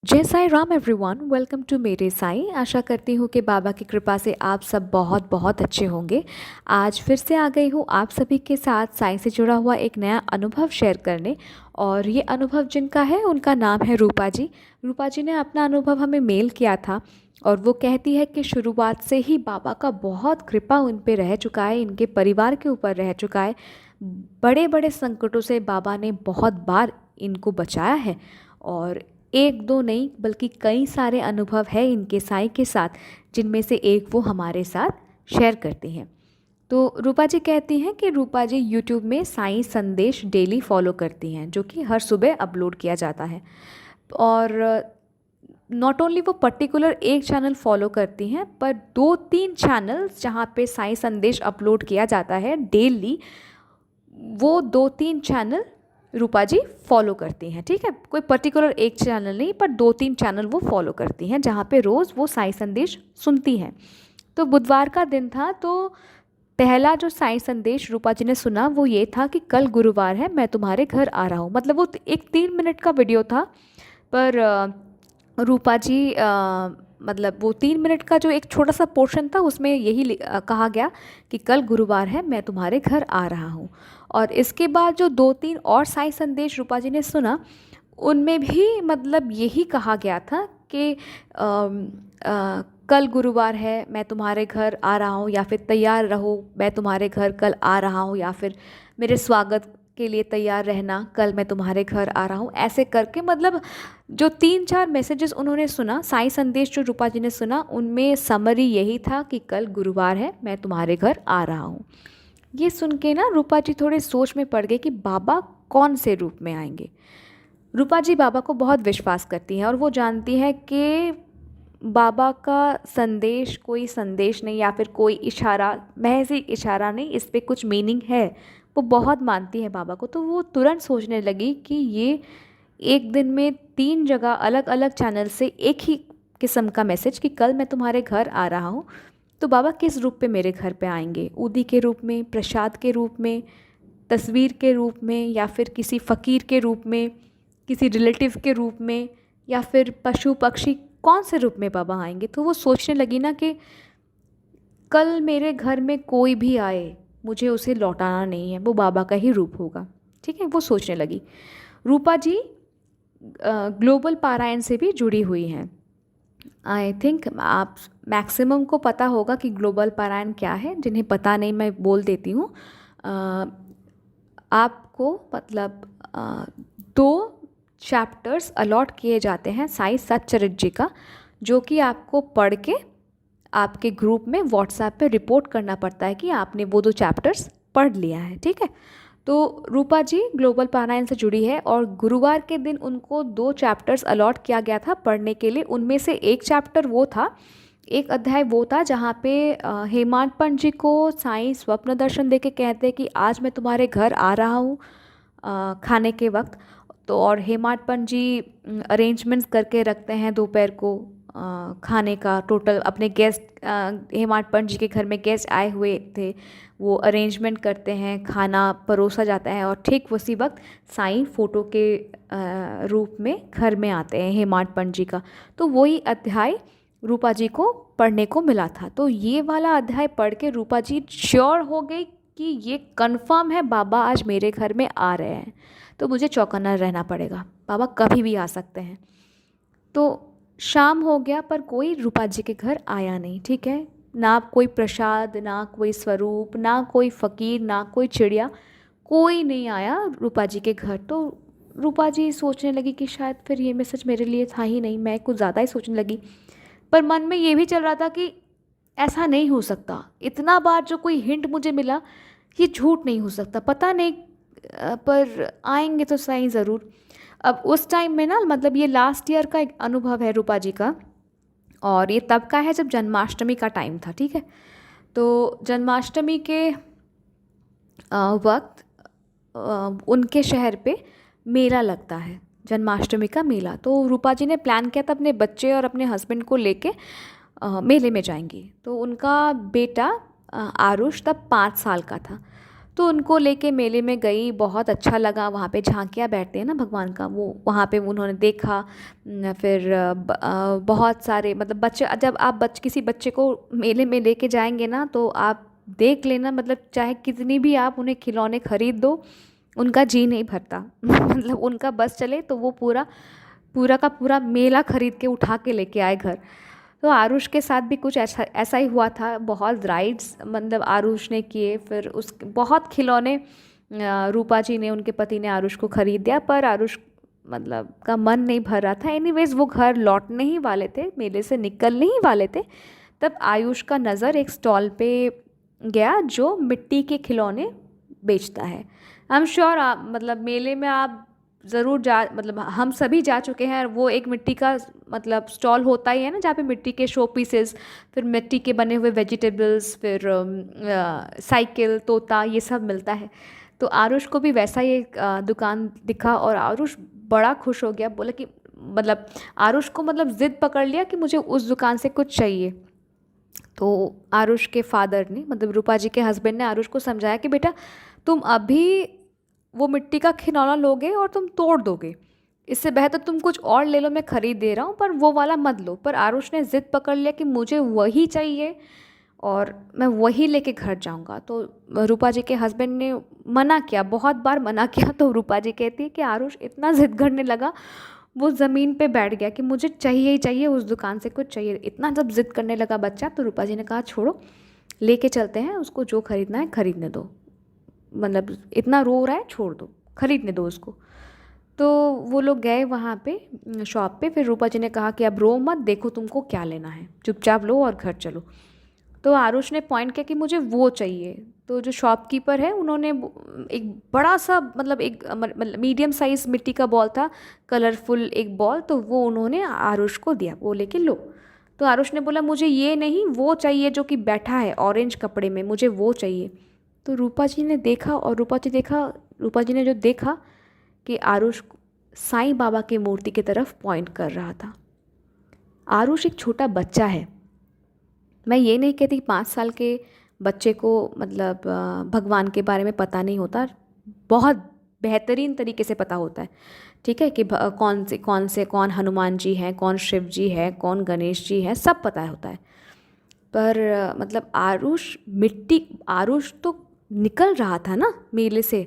जय Sai Ram everyone, welcome to मेरे साई। आशा करती हूँ कि बाबा की कृपा से आप सब बहुत बहुत अच्छे होंगे। आज फिर से आ गई हूँ आप सभी के साथ साई से जुड़ा हुआ एक नया अनुभव शेयर करने। और ये अनुभव जिनका है उनका नाम है रूपा जी। रूपा जी ने अपना अनुभव हमें मेल किया था और वो कहती है कि शुरुआत से ही बाबा का बहुत कृपा उन पे रह चुका है, इनके परिवार के ऊपर रह चुका है। बड़े बड़े संकटों से बाबा ने बहुत बार इनको बचाया है और एक दो नहीं बल्कि कई सारे अनुभव है इनके साईं के साथ, जिनमें से एक वो हमारे साथ शेयर करती हैं। तो रूपा जी कहती हैं कि रूपा जी यूट्यूब में साईं संदेश डेली फॉलो करती हैं, जो कि हर सुबह अपलोड किया जाता है। और नॉट ओनली वो पर्टिकुलर एक चैनल फॉलो करती हैं, पर दो तीन चैनल्स जहाँ पे साईं संदेश अपलोड किया जाता है डेली, वो दो तीन चैनल रूपा जी फॉलो करती हैं। ठीक है, कोई पर्टिकुलर एक चैनल नहीं, पर दो तीन चैनल वो फॉलो करती हैं जहाँ पे रोज़ वो साई संदेश सुनती हैं। तो बुधवार का दिन था, तो पहला जो साई संदेश रूपा जी ने सुना वो ये था कि कल गुरुवार है, मैं तुम्हारे घर आ रहा हूँ। मतलब वो एक 3 मिनट का वीडियो था, पर रूपा जी मतलब वो 3 मिनट का जो एक छोटा सा पोर्शन था उसमें यही कहा गया कि कल गुरुवार है, मैं तुम्हारे घर आ रहा हूँ। और इसके बाद जो दो तीन और साई संदेश रूपा जी ने सुना, उनमें भी मतलब यही कहा गया था कि कल गुरुवार है, मैं तुम्हारे घर आ रहा हूँ, या फिर तैयार रहो, मैं तुम्हारे घर कल आ रहा हूँ, या फिर मेरे स्वागत के लिए तैयार रहना, कल मैं तुम्हारे घर आ रहा हूँ। ऐसे करके मतलब जो 3-4 मैसेजेस उन्होंने सुना, साई संदेश जो रूपा जी ने सुना, उनमें समरी यही था कि कल गुरुवार है, मैं तुम्हारे घर आ रहा हूँ। ये सुन के ना रूपा जी थोड़े सोच में पड़ गए कि बाबा कौन से रूप में आएंगे। रूपा जी बाबा को बहुत विश्वास करती हैं और वो जानती है कि बाबा का संदेश कोई संदेश नहीं, या फिर कोई इशारा, महज ही इशारा नहीं, इस पे कुछ मीनिंग है। वो बहुत मानती है बाबा को। तो वो तुरंत सोचने लगी कि ये एक दिन में 3 जगह अलग अलग चैनल से एक ही किस्म का मैसेज कि कल मैं तुम्हारे घर आ रहा हूँ, तो बाबा किस रूप पे मेरे घर पे आएंगे? ऊदी के रूप में, प्रसाद के रूप में, तस्वीर के रूप में, या फिर किसी फ़कीर के रूप में, किसी रिलेटिव के रूप में, या फिर पशु पक्षी, कौन से रूप में बाबा आएंगे? तो वो सोचने लगी ना कि कल मेरे घर में कोई भी आए, मुझे उसे लौटाना नहीं है, वो बाबा का ही रूप होगा। ठीक है, वो सोचने लगी। रूपा जी ग्लोबल पारायण से भी जुड़ी हुई हैं। आई थिंक आप मैक्सिमम को पता होगा कि ग्लोबल पारायण क्या है। जिन्हें पता नहीं, मैं बोल देती हूँ। आपको मतलब 2 चैप्टर्स अलॉट किए जाते हैं साई सच्चरित्र जी का, जो कि आपको पढ़ के आपके ग्रुप में व्हाट्सएप पे रिपोर्ट करना पड़ता है कि आपने वो 2 चैप्टर्स पढ़ लिया है। ठीक है, तो रूपा जी ग्लोबल पारायण से जुड़ी है और गुरुवार के दिन उनको 2 चैप्टर्स अलॉट किया गया था पढ़ने के लिए। उनमें से एक चैप्टर वो था, एक अध्याय वो था जहाँ पे हेमांत पंत जी को साईं स्वप्न दर्शन देके कहते हैं कि आज मैं तुम्हारे घर आ रहा हूँ खाने के वक्त। तो और हेमांत पंत जी अरेंजमेंट्स करके रखते हैं दोपहर को खाने का। टोटल अपने गेस्ट, हेमांत पंत जी के घर में गेस्ट आए हुए थे, वो अरेंजमेंट करते हैं, खाना परोसा जाता है, और ठीक उसी वक्त साईं फोटो के रूप में घर में आते हैं हेमांत पंत जी का। तो वही अध्याय रूपा जी को पढ़ने को मिला था। तो ये वाला अध्याय पढ़ के रूपा जी श्योर हो गई कि ये कंफर्म है, बाबा आज मेरे घर में आ रहे हैं, तो मुझे चौकन्ना रहना पड़ेगा, बाबा कभी भी आ सकते हैं। तो शाम हो गया पर कोई रूपा जी के घर आया नहीं। ठीक है, ना कोई प्रसाद, ना कोई स्वरूप, ना कोई फ़कीर, ना कोई चिड़िया, कोई नहीं आया रूपा जी के घर। तो रूपा जी सोचने लगी कि शायद फिर ये मैसेज मेरे लिए था ही नहीं। मैं कुछ ज़्यादा ही सोचने लगी, पर मन में ये भी चल रहा था कि ऐसा नहीं हो सकता, इतना बार जो कोई हिंट मुझे मिला, ये झूठ नहीं हो सकता। पता नहीं पर आएंगे तो सही ज़रूर। अब उस टाइम में ना, मतलब ये लास्ट ईयर का एक अनुभव है रूपा जी का, और ये तब का है जब जन्माष्टमी का टाइम था। ठीक है, तो जन्माष्टमी के वक्त उनके शहर पे मेला लगता है, जन्माष्टमी का मेला। तो रूपा जी ने प्लान किया था अपने बच्चे और अपने हस्बैंड को लेके मेले में जाएंगी। तो उनका बेटा आरुष तब 5 साल का था। तो उनको लेके मेले में गई, बहुत अच्छा लगा। वहाँ पे झांकियाँ बैठते हैं ना भगवान का, वो वहाँ पे उन्होंने देखा। फिर बहुत सारे मतलब बच्चे, जब आप किसी बच्चे को मेले में लेके जाएंगे ना, तो आप देख लेना, मतलब चाहे कितनी भी आप उन्हें खिलौने खरीद दो, उनका जी नहीं भरता मतलब उनका बस चले तो वो पूरा पूरा का पूरा मेला खरीद के उठा के लेके आए घर। तो आरुष के साथ भी कुछ ऐसा ऐसा ही हुआ था। बहुत राइड्स मतलब आरुष ने किए, फिर उस बहुत खिलौने रूपा जी ने, उनके पति ने आरुष को खरीद दिया, पर आरुष मतलब का मन नहीं भर रहा था। एनीवेज वो घर लौटने ही वाले थे, मेले से निकलने ही वाले थे, तब आयुष का नज़र एक स्टॉल पे गया जो मिट्टी के खिलौने बेचता है। आई एम श्योर आप मतलब मेले में आप ज़रूर जा, मतलब हम सभी जा चुके हैं। वो एक मिट्टी का मतलब स्टॉल होता ही है ना, जहाँ पे मिट्टी के शो पीसेस, फिर मिट्टी के बने हुए वेजिटेबल्स, फिर साइकिल, तोता, ये सब मिलता है। तो आरुष को भी वैसा ही एक दुकान दिखा और आरुष बड़ा खुश हो गया। बोला कि मतलब आरुष को मतलब ज़िद पकड़ लिया कि मुझे उस दुकान से कुछ चाहिए। तो आरुष के फादर ने, मतलब रूपा जी के हस्बैंड ने आरुष को समझाया कि बेटा तुम अभी वो मिट्टी का खिलौना लोगे और तुम तोड़ दोगे, इससे बेहतर तुम कुछ और ले लो, मैं खरीद दे रहा हूँ, पर वो वाला मत लो। पर आरुष ने ज़िद पकड़ लिया कि मुझे वही चाहिए और मैं वही लेके घर जाऊँगा। तो रूपा जी के हस्बैंड ने मना किया, बहुत बार मना किया। तो रूपा जी कहती है कि आरुष इतना ज़िद करने लगा, वो ज़मीन पे बैठ गया कि मुझे चाहिए ही चाहिए, उस दुकान से कुछ चाहिए। इतना जब ज़िद करने लगा बच्चा, तो रूपा जी ने कहा छोड़ो, लेके चलते हैं, उसको जो खरीदना है खरीदने दो, मतलब इतना रो रहा है, छोड़ दो, खरीदने दो उसको। तो वो लोग गए वहाँ पे शॉप पे। फिर रूपा जी ने कहा कि अब रो मत, देखो तुमको क्या लेना है, चुपचाप लो और घर चलो। तो आरुष ने पॉइंट किया कि मुझे वो चाहिए। तो जो शॉपकीपर है, उन्होंने एक बड़ा सा मतलब एक मतलब मीडियम साइज मिट्टी का बॉल था, कलरफुल एक बॉल, तो वो उन्होंने आरुष को दिया, वो लेके लो। तो आरुष ने बोला मुझे ये नहीं, वो चाहिए जो कि बैठा है ऑरेंज कपड़े में, मुझे वो चाहिए। तो रूपा जी ने देखा, और रूपा जी ने जो देखा कि आरुष साईं बाबा की मूर्ति की तरफ पॉइंट कर रहा था। आरुष एक छोटा बच्चा है, मैं ये नहीं कहती 5 साल के बच्चे को मतलब भगवान के बारे में पता नहीं होता, बहुत बेहतरीन तरीके से पता होता है, ठीक है, कि कौन हनुमान जी हैं, कौन शिव जी है, कौन गणेश जी है, सब पता होता है। पर मतलब आरुष तो निकल रहा था ना मेले से,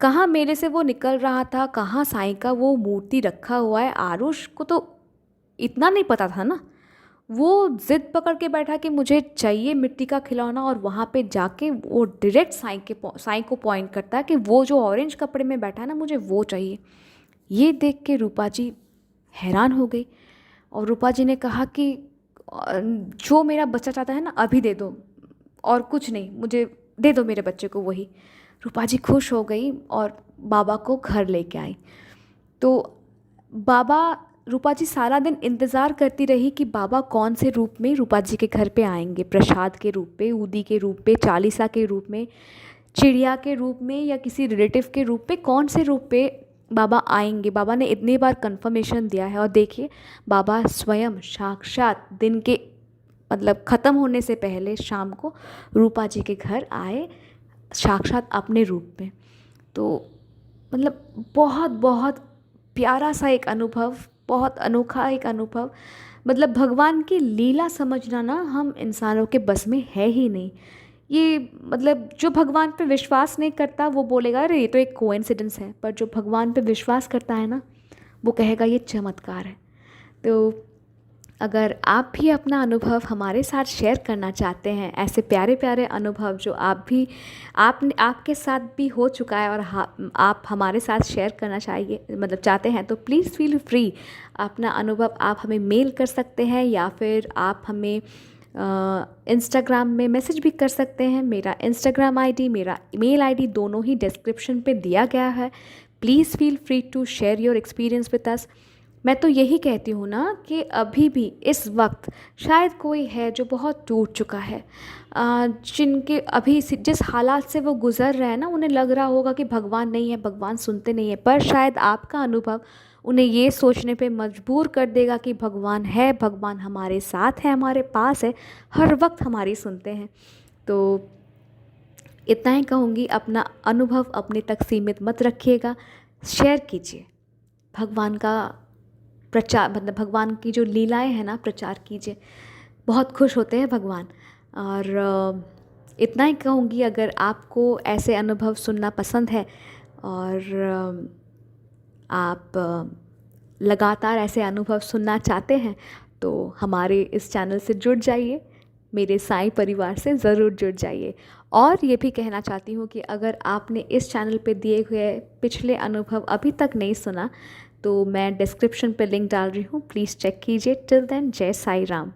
कहाँ मेले से वो निकल रहा था, कहाँ साईं का वो मूर्ति रखा हुआ है, आरुष को तो इतना नहीं पता था ना। वो ज़िद पकड़ के बैठा कि मुझे चाहिए मिट्टी का खिलौना, और वहाँ पे जाके वो डायरेक्ट साईं को पॉइंट करता है कि वो जो ऑरेंज कपड़े में बैठा है ना, मुझे वो चाहिए। ये देख के रूपा जी हैरान हो गई, और रूपा जी ने कहा कि जो मेरा बच्चा चाहता है ना, अभी दे दो, और कुछ नहीं, मुझे दे दो मेरे बच्चे को वही। रूपा जी खुश हो गई और बाबा को घर लेके आई। तो रूपा जी सारा दिन इंतज़ार करती रही कि बाबा कौन से रूप में रूपा जी के घर पे आएंगे, प्रसाद के रूप पे, ऊदी के रूप पे, चालीसा के रूप में, चिड़िया के रूप में, या किसी रिलेटिव के रूप पे, कौन से रूप पे बाबा आएंगे। बाबा ने इतनी बार कंफर्मेशन दिया है, और देखिए बाबा स्वयं साक्षात दिन के मतलब ख़त्म होने से पहले शाम को रूपा जी के घर आए, साक्षात अपने रूप में। तो मतलब बहुत बहुत प्यारा सा एक अनुभव, बहुत अनोखा एक अनुभव। मतलब भगवान की लीला समझना ना हम इंसानों के बस में है ही नहीं। ये मतलब जो भगवान पे विश्वास नहीं करता वो बोलेगा अरे ये तो एक कोइंसिडेंस है, पर जो भगवान पे विश्वास करता है ना, वो कहेगा ये चमत्कार है। तो अगर आप भी अपना अनुभव हमारे साथ शेयर करना चाहते हैं, ऐसे प्यारे प्यारे अनुभव जो आपके साथ भी हो चुका है, और आप हमारे साथ शेयर करना चाहते हैं, तो प्लीज़ फील फ्री, अपना अनुभव आप हमें मेल कर सकते हैं, या फिर आप हमें इंस्टाग्राम में मैसेज भी कर सकते हैं। मेरा इंस्टाग्राम आईडी, मेरा ईमेल आईडी दोनों ही डिस्क्रिप्शन पे दिया गया है। Please feel free to share your experience with us. मैं तो यही कहती हूँ ना कि अभी भी इस वक्त शायद कोई है जो बहुत टूट चुका है, जिनके अभी जिस हालात से वो गुज़र रहे हैं ना, उन्हें लग रहा होगा कि भगवान नहीं है, भगवान सुनते नहीं है, पर शायद आपका अनुभव उन्हें ये सोचने पे मजबूर कर देगा कि भगवान है, भगवान हमारे साथ है, हमारे पास है, हर वक्त हमारी सुनते हैं। तो इतना ही कहूँगी, अपना अनुभव अपने तक सीमित मत रखिएगा, शेयर कीजिए। भगवान का प्रचार, मतलब भगवान की जो लीलाएं हैं ना, प्रचार कीजिए, बहुत खुश होते हैं भगवान। और इतना ही कहूँगी, अगर आपको ऐसे अनुभव सुनना पसंद है और आप लगातार ऐसे अनुभव सुनना चाहते हैं तो हमारे इस चैनल से जुड़ जाइए, मेरे साईं परिवार से ज़रूर जुड़ जाइए। और ये भी कहना चाहती हूँ कि अगर आपने इस चैनल पे दिए हुए पिछले अनुभव अभी तक नहीं सुना तो मैं डिस्क्रिप्शन पे लिंक डाल रही हूँ, प्लीज़ चेक कीजिए। टिल देन, जय साईं राम।